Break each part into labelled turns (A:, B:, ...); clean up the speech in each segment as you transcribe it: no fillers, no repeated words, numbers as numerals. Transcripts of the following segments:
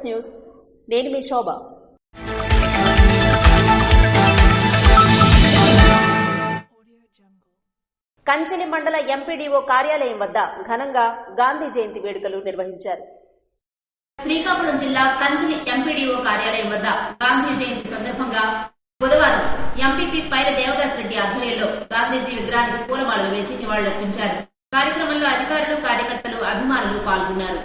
A: News. నేను మీ శోభ. కంచెలి మండల MPDO కార్యాలయం వద్ద ఘనంగా గాంధీ జయంతి వేడుకలు నిర్వహించారు.
B: శ్రీకాకుళం జిల్లా కంచెలి ఎంపీడీఓ కార్యాలయం వద్ద గాంధీ జయంతి సందర్భంగా బుధవారం ఎంపీపీ పైల దేవదాస్ రెడ్డి ఆధ్వర్యంలో గాంధీజీ విగ్రహానికి పూలమాలలు వేసి నివాళులర్పించారు. కార్యక్రమంలో అధికారులు, కార్యకర్తలు, అభిమానులు పాల్గొన్నారు.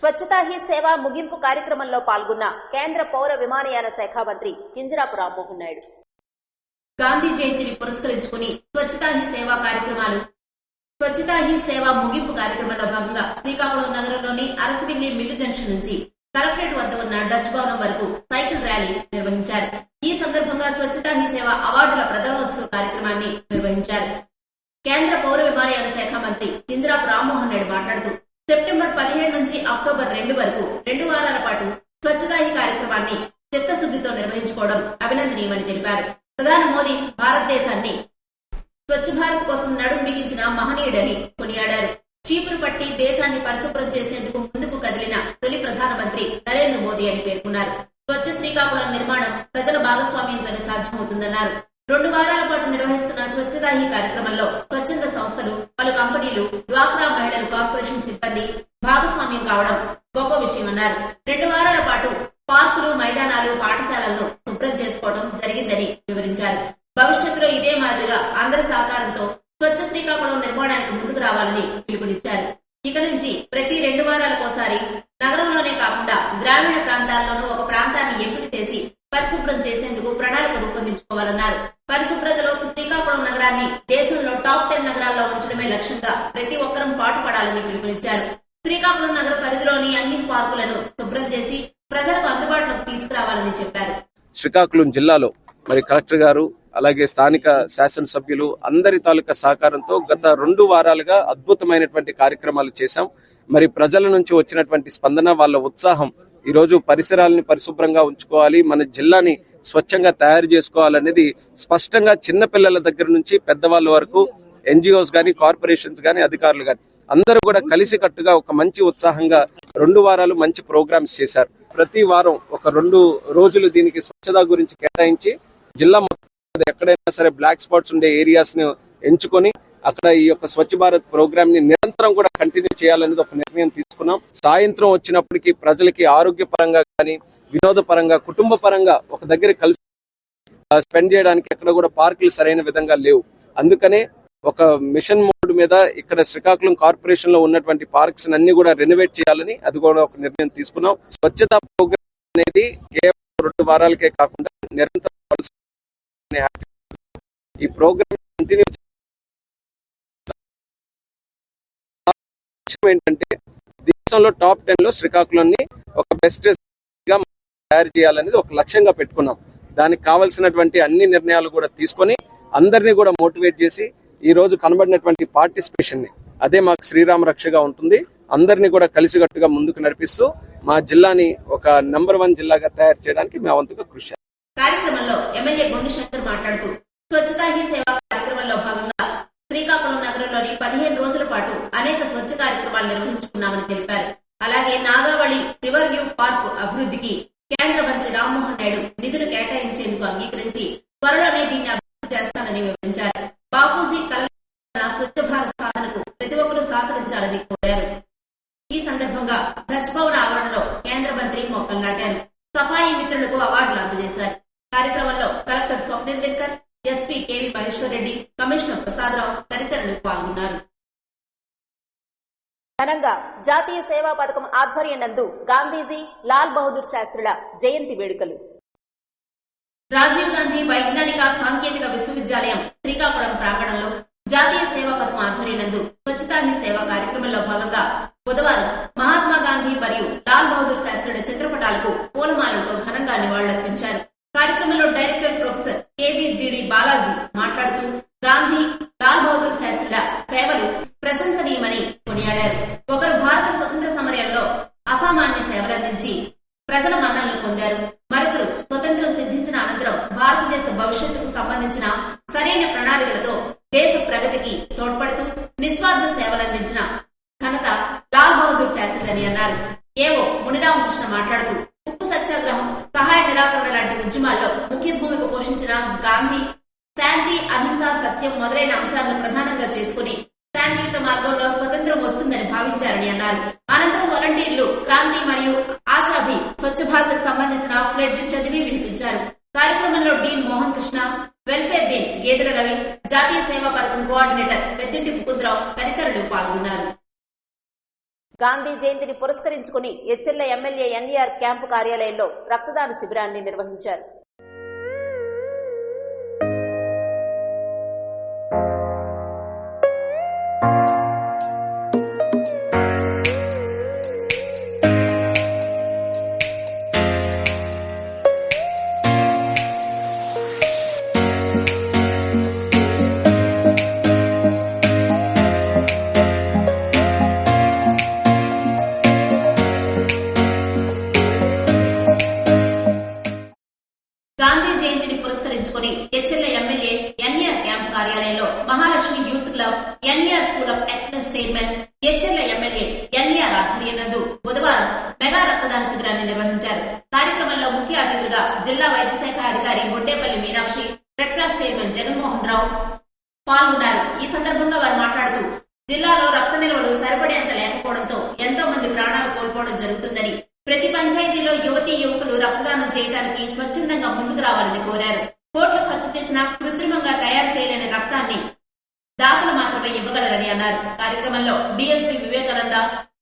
A: స్వచ్ఛతా హీ సేవ ముగింపు కార్యక్రమంలో పాల్గొన్న కేంద్ర పౌర విమానయాన శాఖ మంత్రి కింజరాపు రామ్మోహన్ నాయుడు
B: గాంధీ జయంతిని పురస్కరించుకుని స్వచ్ఛతా హీ సేవ ముగింపు కార్యక్రమంలో భాగంగా శ్రీకాకుళం నగరంలోని అరసవిల్లి మిల్లు జంక్షన్ నుంచి కలెక్టరేట్ వద్ద ఉన్న డచ్ భవనం వరకు సైకిల్ ర్యాలీ నిర్వహించారు. ఈ సందర్భంగా స్వచ్ఛతా హీ సేవ అవార్డుల ప్రదానోత్సవ కార్యక్రమాన్ని నిర్వహించారు. కేంద్ర పౌర విమానయాన శాఖ మంత్రి కింజరాపు రామ్మోహన్ నాయుడు మాట్లాడుతూ సెప్టెంబర్ 17 నుంచి అక్టోబర్ 2 వరకు 2 వారాల పాటు స్వచ్ఛతా హీ కార్యక్రమాన్ని చిత్తశుద్దితో నిర్వహించుకోవడం అభినందనీయమని తెలిపారు. ప్రధాని మోదీ భారతదేశాన్ని స్వచ్ఛ భారత్ కోసం నడుం బిగించిన మహనీయుడని కొనియాడారు. చీపురు పట్టి దేశాన్ని పరిశుభ్రం చేసేందుకు ముందుకు కదిలిన తొలి ప్రధానమంత్రి నరేంద్ర మోదీ అని పేర్కొన్నారు. స్వచ్ఛ శ్రీకాకుళం నిర్మాణం ప్రజల భాగస్వామ్యంతోనే సాధ్యమవుతుందన్నారు. 2 వారాల పాటు నిర్వహిస్తున్న స్వచ్ఛతా హీ కార్యక్రమంలో స్వచ్ఛంద సంస్థలు, పలు కంపెనీలు, డ్వాక్రా మహిళలు కార్పొరేషన్ సిబ్బంది భాగస్వామ్యం కావడం గొప్ప విషయమన్నారు. 2 వారాల పాటు పార్కులు, మైదానాలు, పాఠశాలలను శుభ్రం చేసుకోవడం జరిగిందని వివరించారు. భవిష్యత్తులో ఇదే మాదిరిగా అందరి సహకారంతో స్వచ్ఛ శ్రీకాకుళం నిర్మాణానికి ముందుకు రావాలని పిలుపునిచ్చారు. ఇక నుంచి ప్రతి 2 వారాలకోసారి నగరంలోనే కాకుండా గ్రామీణ ప్రాంతాల్లోనూ ఒక ప్రాంతాన్ని ఎంపిక చేసి పరిశుభ్రం చేసేందుకు ప్రణాళిక రూపొందించుకోవాలన్నారు. పరిశుభ్రతలో శ్రీకాకుళం నగరాన్ని దేశంలో టాప్ 10 నగరాల్లో ఉంచడమే లక్ష్యంగా ప్రతి ఒక్కరం పాటుపడాలని పిలుపునిచ్చారు. శ్రీకాకుళం నగర పరిధిలోని అన్ని పార్కులను శుభ్రం చేసి ప్రజలకు అందుబాటులోకి తీసుకురావాలని చెప్పారు.
C: శ్రీకాకుళం జిల్లాలో మరి కలెక్టర్ గారు, అలాగే స్థానిక శాసనసభ్యులు అందరి తాలూకా సహకారంతో గత 2 వారాలుగా అద్భుతమైనటువంటి కార్యక్రమాలు చేశాం. మరి ప్రజల నుంచి వచ్చినటువంటి స్పందన, వాళ్ళ ఉత్సాహం, ఈ రోజు పరిసరాలని పరిశుభ్రంగా ఉంచుకోవాలి, మన జిల్లాని స్వచ్ఛంగా తయారు చేసుకోవాలనేది స్పష్టంగా చిన్న పిల్లల దగ్గర నుంచి పెద్దవాళ్ళ వరకు ఎన్జిఓస్ గాని, కార్పొరేషన్స్ గాని, అధికారులు గాని అందరూ కూడా కలిసికట్టుగా ఒక మంచి ఉత్సాహంగా 2 వారాలు మంచి ప్రోగ్రామ్స్ చేశారు. ప్రతి వారం ఒక 2 రోజులు దీనికి స్వచ్ఛత గురించి కేటాయించి జిల్లా ఎక్కడైనా సరే బ్లాక్ స్పాట్స్ ఉండే ఏరియాస్ ను ఎంచుకొని అక్కడ ఈ యొక్క స్వచ్ఛ భారత్ ప్రోగ్రామ్ ని నిరంతరం కూడా కంటిన్యూ చేయాలనేది ఒక నిర్ణయం తీసుకున్నాం. సాయంత్రం వచ్చినప్పటికీ ప్రజలకి ఆరోగ్యపరంగా కానీ, వినోద పరంగా, కుటుంబ పరంగా ఒక దగ్గర కలిసి స్పెండ్ చేయడానికి ఎక్కడ కూడా పార్కులు సరైన విధంగా లేవు. అందుకనే ఒక మిషన్ మోడ్ మీద ఇక్కడ శ్రీకాకుళం కార్పొరేషన్ లో ఉన్నటువంటి పార్క్స్ అన్ని కూడా రెనోవేట్ చేయాలని అది కూడా ఒక నిర్ణయం తీసుకున్నాం. స్వచ్ఛతా ప్రోగ్రామ్ అనేది కేవలం 2 వారాలకే కాకుండా నిరంతరం ఈ ప్రోగ్రామ్ కంటిన్యూ ఏంటంటే దేశంలో టాప్ 10 లో శ్రీకాకుళాన్ని ఒక బెస్ట్ గా తయారు చేయాలనేది ఒక లక్ష్యంగా పెట్టుకున్నాం. దానికి కావాల్సినటువంటి అన్ని నిర్ణయాలు కూడా తీసుకొని అందరినీ కూడా మోటివేట్ చేసి ఈ రోజు కనబడినటువంటి పార్టిసిపేషన్ ని అదే మాకు శ్రీరామ రక్షగా ఉంటుంది. అందరినీ కూడా కలిసికట్టుగా ముందుకు నడిపిస్తూ మా జిల్లాని ఒక నంబర్ 1 జిల్లాగా తయారు చేయడానికి మేము వంతుగా కృషి.
B: కార్యక్రమంలో ఎమ్మెల్యే గుండు శంకర్ మాట్లాడుతూ స్వచ్ఛతా హీ సేవ కార్యక్రమంలో భాగంగా శ్రీకాకుళం నగరంలోని 15 రోజుల పాటు అనేక స్వచ్ఛ కార్యక్రమాలు నిర్వహించుకున్నామని తెలిపారు. అలాగే నాగావళి రివర్ వ్యూ పార్క్ అభివృద్ధికి కేంద్ర మంత్రి రామ్మోహన్ నాయుడు నిధులు కేటాయించేందుకు అంగీకరించి త్వరలోనే దీన్ని అభివృద్ధి చేస్తానని వివరించారు. బాపూజీ కలల స్వచ్ఛ భారత్ సాధనకు ప్రతి ఒక్కరూ సహకరించాలని కోరారు. ఈ సందర్భంగా డచ్ భవన్ ఆవరణలో కేంద్ర మంత్రి మొక్కలు నాటారు. సఫాయి మిత్రులకు అవార్డులు అందజేశారు. కార్యక్రమంలో collector Swapnendarkar, SP KV Maheshwar Reddy, commissioner Prasadarao తదితరులు పాల్గొన్నారు.
A: ఘనంగా జాతీయ సేవా పథకం ఆధ్వర్యం నందు గాంధీజీ, లాల్ బహదూర్ శాస్త్రుల జయంతి వేడుకలు.
B: రాజీవ్ గాంధీ వైజ్ఞానిక సాంకేతిక విశ్వవిద్యాలయం శ్రీకాకుళం ప్రాంగణంలో జాతీయ సేవా పథకం ఆధ్వర్యం నందు స్వచ్ఛతా హీ సేవ కార్యక్రమంలో భాగంగా బుధవారం మహాత్మా గాంధీ మరియు లాల్ బహదూర్ శాస్త్రుల చిత్రపటాలకు పూలమాలలతో ఘనంగా నివాళులర్పించారు. కార్యక్రమంలో డైరెక్టర్ ప్రొఫెసర్ కేబిజిడి బాలాజీ మాట్లాడుతూ గాంధీ, లాల్ బహదూర్ శాస్త్రుల సేవలు ప్రశంసనీయమని కొనియాడారు. ఒకరు భారత స్వతంత్ర సమరంలో అసామాన్య సేవలందించి ప్రజల మన్ననలు పొందారు. మరొకరు స్వతంత్రం సిద్ధించిన అనంతరం భారతదేశ భవిష్యత్తుకు సంబంధించిన సరైన ప్రణాళికలతో దేశ ప్రగతికి తోడ్పడుతూ నిస్వార్థ సేవలందించిన ఘనత లాల్ బహదూర్ శాస్త్రిదని అన్నారు. ఏవో మునిరామకృష్ణ మాట్లాడుతూ ఉప్పు సత్యాగ్రహం, సహాయ నిరాకరణ లాంటి ఉద్యమాల్లో ముఖ్య భూమిక పోషించిన గాంధీ శాంతి, అహింస, సత్యం మొదలైన అంశాలను ప్రధానంగా చేసుకుని శాంతియుత మార్గంలో స్వతంత్రం వస్తుందని భావించారని అన్నారు. అనంతరం వాలంటీర్లు క్రాంతి మరియు ఆశాభి స్వచ్ఛ భారత్ సంబంధించిన ఫ్లెడ్జ్ చదివి వినిపించారు. కార్యక్రమంలో డీన్ మోహన్ కృష్ణ, వెల్ఫేర్ డీన్ గేదెల రవి, జాతీయ సేవా పథకం కోఆర్డినేటర్ పెద్దింటి ముకుందరావు తదితరులు పాల్గొన్నారు.
A: గాంధీ జయంతిని పురస్కరించుకుని ఎచ్చెర్ల ఎమ్మెల్యే ఎన్ఈఆర్ క్యాంపు కార్యాలయంలో రక్తదాన శిబిరాన్ని నిర్వహించారు.
B: గాంధీ జయంతిని పురస్కరించుకుని ఎచ్చెర్ల ఎమ్మెల్యే ఎన్ఈఆర్ క్యాంప్ కార్యాలయంలో Mahalakshmi youth club, NER school of excellence chairman Etcherla MLA NER ఆధ్వర్యంలో బుధవారం మెగా రక్తదాన శిబిరాన్ని నిర్వహించారు. కార్యక్రమంలో ముఖ్య అతిథులుగా జిల్లా వైద్య శాఖ అధికారి Boddepalli Meenakshi, red cross chairman Jaganmohan Rao పాల్గొన్నారు. ఈ సందర్భంగా వారు మాట్లాడుతూ జిల్లాలో రక్త నిల్వలు సరిపడేంత లేకపోవడంతో ఎంతో మంది ప్రాణాలు కోల్పోవడం జరుగుతుందని, ప్రతి పంచాయతీలో యువతీ యువకులు రక్తదానం చేయడానికి స్వచ్ఛందంగా ముందుకు రావాలని కోరారు. కోట్లు ఖర్చు చేసినా కృత్రిమంగా తయారు చేయలేని రక్తాన్ని దాతలు మాత్రమే ఇవ్వగలరని అన్నారు. కార్యక్రమంలో డీఎస్పీ వివేకానంద,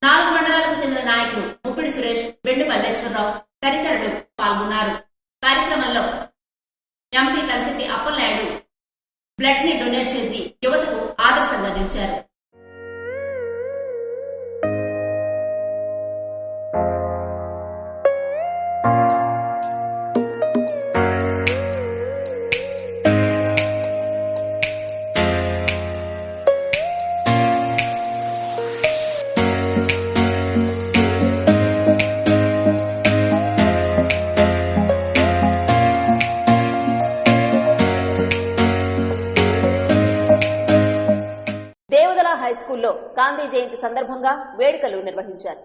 B: 4 మండలాలకు చెందిన నాయకులు ముప్పిడి సురేష్, బెండు మల్లేశ్వరరావు తదితరులు పాల్గొన్నారు. కార్యక్రమంలో ఎంపీ కలిసిట్టి అప్పలనాయుడు బ్లడ్ ని డొనేట్ చేసి యువతకు ఆదర్శంగా నిలిచారు.
A: హైస్కూల్లో గాంధీ జయంతి సందర్భంగా వేడుకలు నిర్వహించారు.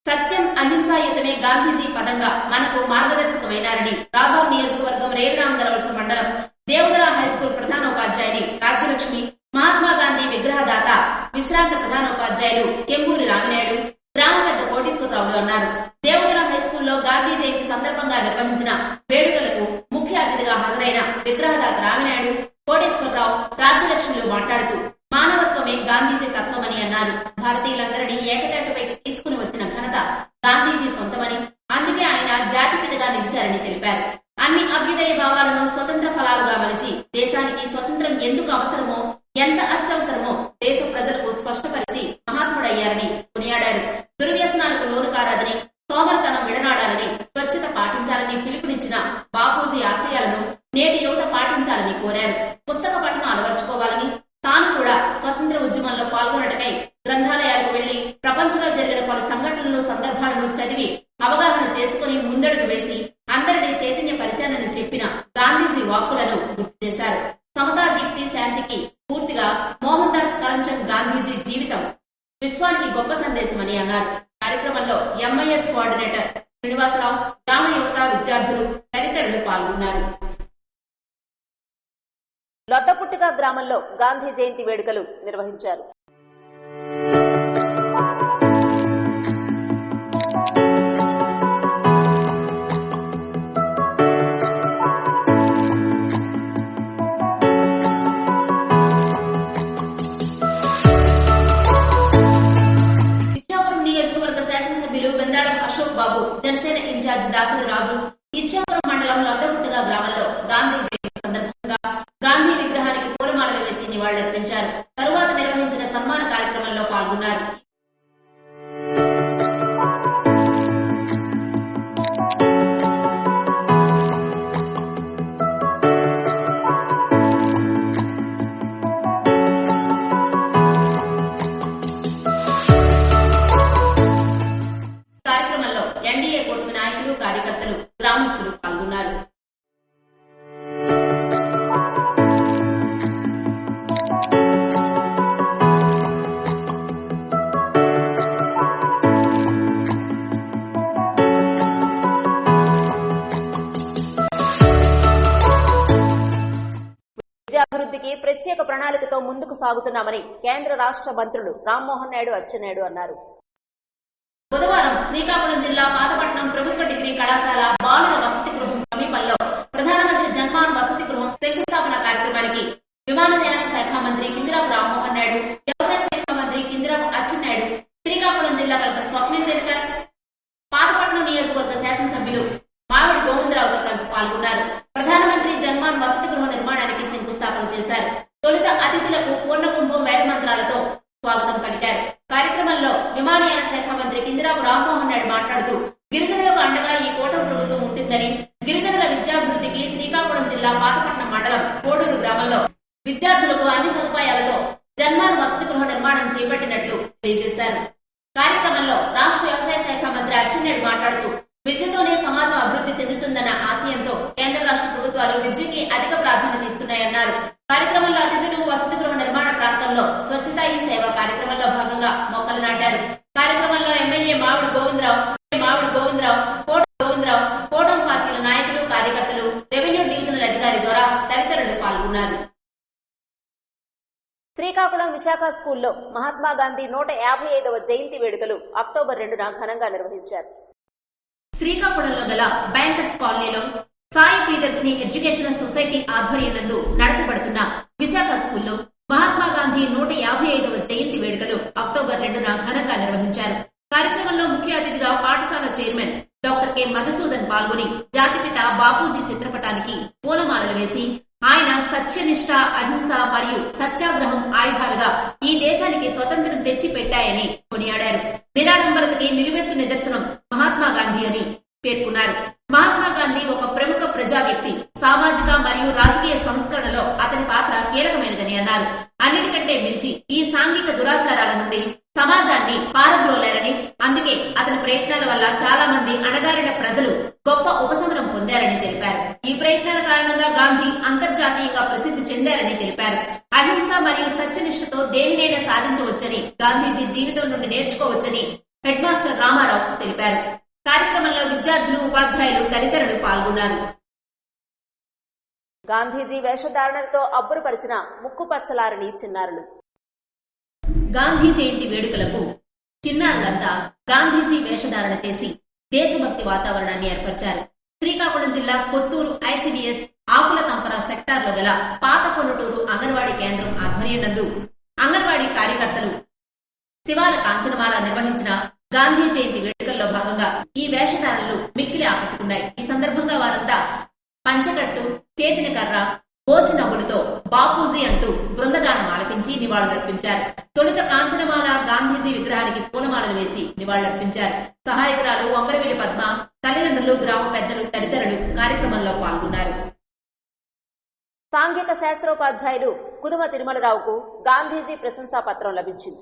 B: సత్యం, అహింసాయుతమే గాంధీజీ పదంగా మనకు మార్గదర్శకమైనారని రాజాం నియోజకవర్గం రేవనాంగరవలస మండలం దేవదల హైస్కూల్ ప్రధానోపాధ్యాయుని రాజ్యలక్ష్మి, మహాత్మా గాంధీ విగ్రహదాత విశ్రాంత ప్రధానోపాధ్యాయులు కెంబూరి రామినాయుడు, గ్రామ పెద్ద కోటేశ్వరరావులు అన్నారు. దేవదల హైస్కూల్లో గాంధీ జయంతి సందర్భంగా నిర్వహించిన వేడుకలకు ముఖ్య అతిథిగా హాజరైన విగ్రహదాత రామినాయుడు, కోటేశ్వరరావు, రాజ్యలక్ష్మిలు మాట్లాడుతూ మానవత్వమే గాంధీజీ తత్వమని అన్నారు. భారతీయులందరినీ ఏకతాటిపైకి తీసుకుని వచ్చిన ఘనత గాంధీజీ సొంతమని, అందుకే ఆయన జాతిపితగా నిలిచారని తెలిపారు. అన్ని అభ్యుదయ భావాలను స్వతంత్ర ఫలాలుగా మలిచి దేశానికి స్వతంత్రం ఎందుకు అవసరమో, ఎంత అత్యవసరమో దేశ ప్రజలకు స్పష్టపరిచి మహాత్ముడయ్యారని కొనియాడారు. దుర్వ్యసనాలకు లోను కారాదని, సోమరతనం విడనాడాలని, స్వచ్ఛత పాటించాలని పిలుపునిచ్చిన బాపూజీ ఆశయాలను నేటి యువత పాటించాలని కోరారు. పుస్తక పఠనం అలవర్చుకోవాలని, తాను కూడా స్వతంత్ర ఉద్యమంలో పాల్గొనటకై గ్రంథాలయాలకు వెళ్లి ప్రపంచంలో జరిగిన పలు సంఘటనలు, సందర్భాలను చదివి అవగాహన చేసుకుని ముందడుగు వేసి అందరినీ చైతన్యపరిచానని చెప్పిన గాంధీజీ వాక్కులను గుర్తు చేశారు. సమతా, దీప్తి, శాంతికి స్ఫూర్తిగా మోహన్ దాస్ కరంచంద్ గాంధీజీ జీవితం విశ్వానికి గొప్ప సందేశమని అన్నారు. కార్యక్రమంలో ఎంఐఎస్ కోఆర్డినేటర్ శ్రీనివాసరావు, గ్రామ యువత, విద్యార్థులు తదితరులు పాల్గొన్నారు.
A: లొద్దపుట్టిగ గ్రామంలో గాంధీ జయంతి వేడుకలు నిర్వహించారు.
B: ఇచ్చాపురం నియోజకవర్గ శాసనసభ్యులు వెందాళం అశోక్ బాబు, జనసేన ఇన్ఛార్జ్ దాసరి రాజు ఇచ్చాపురం మండలం లొద్దపుట్టిగ గ్రామంలో గాంధీ జయంతి సందర్భంగా గాంధీ విగ్రహానికి పూలమాలలు వేసి నివాళులర్పించారు. తరువాత నిర్వహించిన సన్మాన కార్యక్రమంలో పాల్గొన్నారు. కార్యక్రమంలో ఎన్డీఏ కూటమి నాయకులు, కార్యకర్తలు, గ్రామస్తులు పాల్గొన్నారు.
A: అభివృద్ధికి ప్రత్యేక ప్రణాళికతో ముందుకు సాగుతున్నామని కేంద్ర రాష్ట్ర మంత్రులు రామ్మోహన్ నాయుడు, అచ్చెన్నాయుడు అన్నారు.
B: బుధవారం శ్రీకాకుళం జిల్లా పాతపట్నం ప్రభుత్వ డిగ్రీ కళాశాల బాలుర వసతి గృహం సమీపంలో ప్రధానమంత్రి జన్మాన్ వసతి గృహం శంకుస్థాపన కార్యక్రమానికి విమానయాన శాఖ మంత్రి కింజరాపు రామ్మోహన్ నాయుడు, వ్యవసాయ శాఖ మంత్రి కింజరాపు అచ్చెన్నాయుడు, శ్రీకాకుళం జిల్లా కలెక్టర్ స్వప్నిల్ దినకర్, పాతపట్నం నియోజకవర్గ శాసనసభ్యులు మామిడి గోవిందరావుతో కలిసి పాల్గొన్నారు. ప్రధానమంత్రి జన్మాన్ వసతి గృహ నిర్మాణానికి శంకుస్థాపన చేశారు. తొలుత అతిథులకు పూర్ణకుంభం వేద మంత్రాలతో స్వాగతం పలికారు. కార్యక్రమంలో విమానయాన శాఖ మంత్రి కింజరాపు రామ్మోహన్ నాయుడు మాట్లాడుతూ గిరిజనులకు అండగా ఈ కూటమి ప్రభుత్వం ఉంటుందని, గిరిజనుల విద్యాభివృద్ధికి శ్రీకాకుళం జిల్లా పాతపట్నం మండలం కోడూరు గ్రామంలో విద్యార్థులకు అన్ని సదుపాయాలతో జన్మాన్ వసతి గృహ నిర్మాణం చేపట్టినట్లు తెలియజేశారు. కార్యక్రమంలో రాష్ట్ర వ్యవసాయ శాఖ మంత్రి అచ్చెన్నాయుడు మాట్లాడుతూ విద్యతోనే సమాజం అభివృద్ధి చెందుతుందన్న ఆశయంతో కేంద్ర రాష్ట్ర ప్రభుత్వాలు విద్యకి అధిక ప్రాధాన్యత ఇస్తున్నాయన్నారు. కార్యక్రమంలో అతిథులు వసతి గృహ నిర్మాణ ప్రాంతంలో స్వచ్ఛతా హీ సేవ కార్యక్రమంలో భాగంగా మొక్కలు నాటారు. కార్యక్రమంలో ఎమ్మెల్యే మామిడి గోవిందరావు, కూటమి పార్టీల నాయకులు, కార్యకర్తలు, రెవెన్యూ డివిజనల్ అధికారి ద్వారా తదితరులు పాల్గొన్నారు.
A: శ్రీకాకుళం విశాఖ స్కూల్లో మహాత్మా గాంధీ 155వ జయంతి వేడుకలు అక్టోబర్ 2న ఘనంగా నిర్వహించారు.
B: శ్రీకాకుళంలో గల బ్యాంకర్స్ కాలనీలో సాయి ప్రియదర్శిని ఎడ్యుకేషనల్ సొసైటీ ఆధ్వర్యంలో నడపబడుతున్న విశాఖ స్కూల్లో మహాత్మా గాంధీ 155వ జయంతి వేడుకలు అక్టోబర్ 2న ఘనంగా నిర్వహించారు. కార్యక్రమంలో ముఖ్య అతిథిగా పాఠశాల చైర్మన్ డాక్టర్ కె మధుసూదన్ పాల్గొని జాతిపిత బాపూజీ చిత్రపటానికి పూలమాలలు వేసి ఆయన సత్యనిష్ట, అహింస మరియు సత్యాగ్రహం ఆయుధాలుగా ఈ దేశానికి స్వతంత్రం తెచ్చి పెట్టాయని కొనియాడారు. నిరాడంబరతకి నిలువెత్తు నిదర్శనం మహాత్మా గాంధీ అని పేర్కొన్నారు. మహాత్మా గాంధీ ఒక ప్రముఖ ప్రజా వ్యక్తి, సామాజిక మరియు రాజకీయ సంస్కరణలో అతని పాత్ర కీలకమైనదని అన్నారు. అన్నిటికంటే మించి ఈ సాంఘిక దురాచారాల నుండి సమాజాన్ని పారద్రోలారని, అందుకే అతని ప్రయత్నాల వల్ల చాలా మంది అణగారిన ప్రజలు గొప్ప ఉపశమనం పొందారని తెలిపారు. ఈ ప్రయత్నాల కారణంగా గాంధీ అంతర్జాతీయంగా ప్రసిద్ధి చెందారని తెలిపారు. అహింస మరియు సత్యనిష్టతో దేనినైనా సాధించవచ్చని, గాంధీజీ జీవితం నుండి నేర్చుకోవచ్చని హెడ్ మాస్టర్ రామారావు తెలిపారు. కార్యక్రమంలో విద్యార్థులు, ఉపాధ్యాయులు తదితరులు పాల్గొన్నారు.
A: గాంధీజీ వేషధారణలతో అబ్బురపరిచిన ముక్కుపచ్చలారని చిన్నారులు.
B: గాంధీ జయంతి వేడుకలకు చిన్నారులంతా గాంధీజీ వేషధారణ చేసి దేశభక్తి వాతావరణాన్ని ఏర్పరిచారు. శ్రీకాకుళం జిల్లా కొత్తూరు ఐసిడిఎస్ ఆకుల తంపర సెక్టార్లో గల పాత పొన్నటూరు అంగన్వాడీ కేంద్రం ఆధ్వర్యంలో అంగన్వాడీ కార్యకర్తలు శివాల కాంచనమాల నిర్వహించిన గాంధీ జయంతి వేడుకల్లో భాగంగా ఈ వేషధారణలు మిక్కిలి ఆకట్టుకున్నాయి. ఈ సందర్భంగా వారంతా పంచకట్టు, చేతిన కర్ర, బోసి నవ్వులతో బాపూజీ అంటూ బృందగానం ఆలపించి నివాళులర్పించారు. తొలుత కాంచనమాల గాంధీజీ విగ్రహానికి పూలమాలలు వేసి నివాళులర్పించారు. సహాయకురాలు అమరవెల్లి పద్మ, తల్లిదండ్రులు, గ్రామ పెద్దలు తదితరులు కార్యక్రమంలో పాల్గొన్నారు.
A: సాంఘిక శాస్త్రోపాధ్యాయులు కుదుమ తిరుమలరావుకు గాంధీజీ ప్రశంసా పత్రం లభించింది.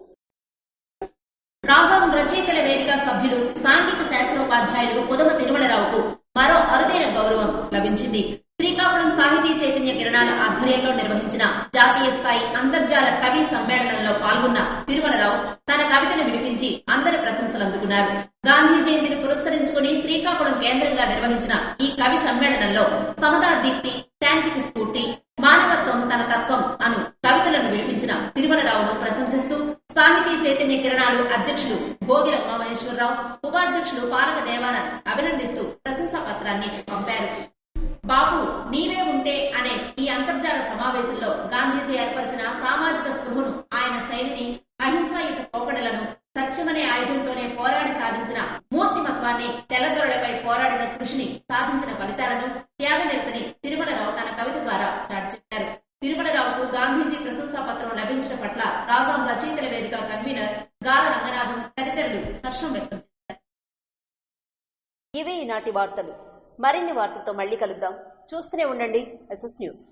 B: రాజాం రచయితల వేదిక సభ్యులు సాంఘిక శాస్త్రోపాధ్యాయులు కుదుమ తిరుమలరావుకు మరో అరుదైన గౌరవం లభించింది. శ్రీకాకుళం సాహితీ చైతన్య కిరణాల ఆధ్వర్యంలో నిర్వహించిన జాతీయ స్థాయి అంతర్జాల కవి సమ్మేళనంలో పాల్గొన్న తిరుమలరావు తన కవితను వినిపించి అందరి ప్రశంసలు అందుకున్నారు. గాంధీ జయంతిని పురస్కరించుకుని శ్రీకాకుళం కేంద్రంగా నిర్వహించిన ఈ కవి సమ్మేళనంలో సమతా దీప్తి, శాంతికి స్ఫూర్తి, మానవత్వం తన తత్వం అను కవితలను వినిపించిన తిరుమలరావును ప్రశంసిస్తూ సాహితీ చైతన్య కిరణాలు అధ్యక్షులు భోగిల ఉమామహేశ్వరరావు, ఉపాధ్యక్షులు పాలక దేవానంద్ అభినందిస్తూ ప్రశంసా పత్రాన్ని పంపారు. బాపు నీవే ఉంటే అనే ఈ అంతర్జాల సమావేశంలో గాంధీజీ ఏర్పరిచిన సామాజిక స్పృహను, ఆయన శైలిని, అహింసాయుత పోకడలను, సత్యమనే ఆయుధంతోనే పోరాడి సాధించిన మూర్తిమత్వాన్ని, తెల్లదొరలపై పోరాడిన కృషిని, సాధించిన ఫలితాలను, త్యాగనిరతని తిరుమలరావు తన కవిత ద్వారా చాటి చెప్పారు. తిరుమలరావుకు గాంధీజీ ప్రశంసా పత్రం లభించడం పట్ల రాజాం రచయితల వేదిక కన్వీనర్ గాల రంగనాథం తదితరులు హర్షం వ్యక్తం చేశారు.
A: ఇవే ఈనాటి వార్తలు. మరిన్ని వార్తలతో మళ్ళీ కలుద్దాం. చూస్తూనే ఉండండి SS న్యూస్.